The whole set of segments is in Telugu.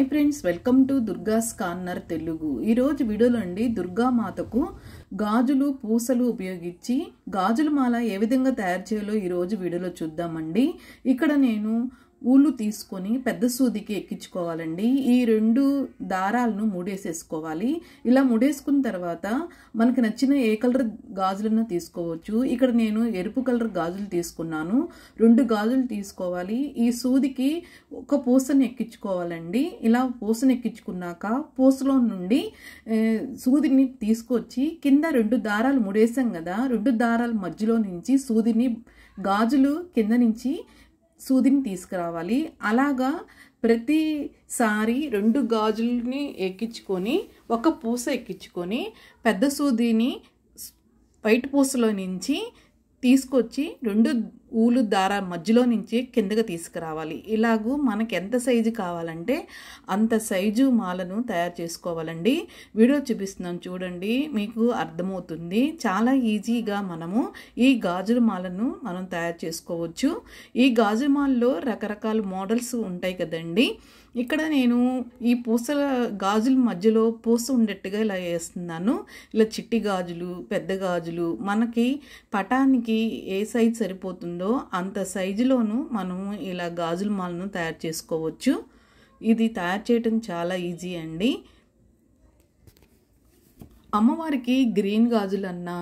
Hi friends, welcome to దుర్గాస్ corner Telugu. ఈరోజు వీడియోలో అండి దుర్గామాతకు గాజులు పూసలు ఉపయోగించి గాజుల మాల ఏ విధంగా తయారు చేయాలో ఈరోజు వీడియోలో చూద్దామండి. ఇక్కడ నేను ఊళ్ళు తీసుకొని పెద్ద సూదికి ఎక్కించుకోవాలండి. ఈ రెండు దారాలను ముడేసేసుకోవాలి. ఇలా ముడేసుకున్న తర్వాత మనకి నచ్చిన ఏ కలర్ గాజులను తీసుకోవచ్చు. ఇక్కడ నేను ఎరుపు కలర్ గాజులు తీసుకున్నాను. 2 గాజులు తీసుకోవాలి. ఈ సూదికి ఒక పూసని ఎక్కించుకోవాలండి. ఇలా పూసని ఎక్కించుకున్నాక పూసలో నుండి సూదిని తీసుకొచ్చి కింద 2 దారాలు ముడేసాం కదా, 2 దారాల మధ్యలో నుంచి సూదిని గాజులు కింద నుంచి సూదిని తీసుకురావాలి. అలాగా ప్రతిసారి 2 గాజుల్ని ఎక్కించుకొని ఒక పూస ఎక్కించుకొని పెద్ద సూదిని వైట్ పూసలో నుంచి తీసుకొచ్చి 2 ఊలు దారాల మధ్యలో నుంచి కిందగా తీసుకురావాలి. ఇలాగూ మనకి ఎంత సైజు కావాలంటే అంత సైజు మాలను తయారు చేసుకోవాలండి. వీడియో చూపిస్తున్నాను చూడండి, మీకు అర్థమవుతుంది. చాలా ఈజీగా మనము ఈ గాజుల మాలను మనం తయారు చేసుకోవచ్చు. ఈ గాజుల మాలలో రకరకాల మోడల్స్ ఉంటాయి కదండి. ఇక్కడ నేను ఈ పూసల గాజుల మధ్యలో పూస ఉండేట్టుగా ఇలా వేస్తున్నాను. ఇలా చిట్టి గాజులు, పెద్ద గాజులు మనకి పటానికి ఏ సైజు సరిపోతుందో అంత సైజులోను మనము ఇలా గాజుల మాలను తయారు చేసుకోవచ్చు. ఇది తయారు చేయడం చాలా ఈజీ అండి. అమ్మవారికి గ్రీన్ గాజులన్నా,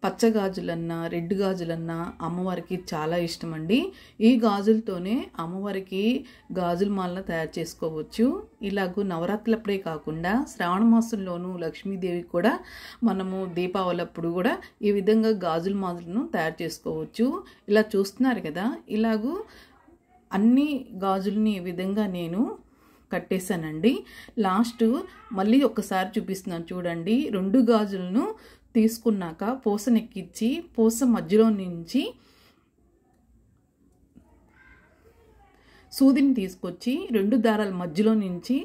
పచ్చ గాజులన్నా, రెడ్ గాజులన్నా అమ్మవారికి చాలా ఇష్టం అండి. ఈ గాజులతోనే అమ్మవారికి గాజుల మాలను తయారు చేసుకోవచ్చు. ఇలాగూ నవరాత్రులప్పుడే కాకుండా శ్రావణ మాసంలోనూ లక్ష్మీదేవికి కూడా మనము దీపావళప్పుడు కూడా ఈ విధంగా గాజుల మాలను తయారు చేసుకోవచ్చు. ఇలా చూస్తున్నారు కదా, ఇలాగూ అన్ని గాజుల్ని ఈ విధంగా నేను కట్టేశానండి. లాస్ట్ మళ్ళీ ఒకసారి చూపిస్తున్నాను చూడండి. 2 గాజులను తీసుకున్నాక పూసనెక్కించి పూస మధ్యలో నుంచి సూదిని తీసుకొచ్చి 2 దారాల మధ్యలో నుంచి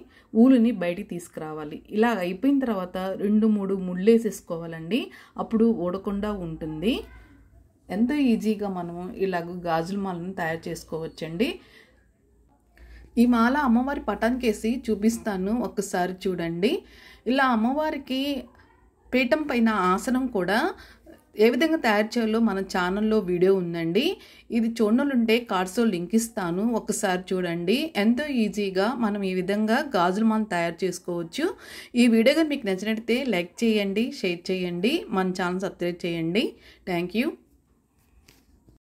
ఊలుని బయటికి తీసుకురావాలి. ఇలా అయిపోయిన తర్వాత 2-3 ముళ్ళేసేసుకోవాలండి. అప్పుడు ఊడకుండా ఉంటుంది. ఎంతో ఈజీగా మనము ఇలాగ గాజుల మాలను తయారు చేసుకోవచ్చండి. ఈ మాల అమ్మవారి పటానికి వేసి చూపిస్తాను, ఒక్కసారి చూడండి. ఇలా అమ్మవారికి పీఠం పైన ఆసనం కూడా ఏ విధంగా తయారు చేయాలో మన ఛానల్లో వీడియో ఉందండి. ఇది చూడాలంటే కార్డ్స్లో లింక్ ఇస్తాను, ఒకసారి చూడండి. ఎంతో ఈజీగా మనం ఈ విధంగా గాజుల మాలను తయారు చేసుకోవచ్చు. ఈ వీడియో కానీ మీకు నచ్చినట్లయితే లైక్ చేయండి, షేర్ చేయండి, మన ఛానల్ సబ్స్క్రైబ్ చేయండి. Thank you.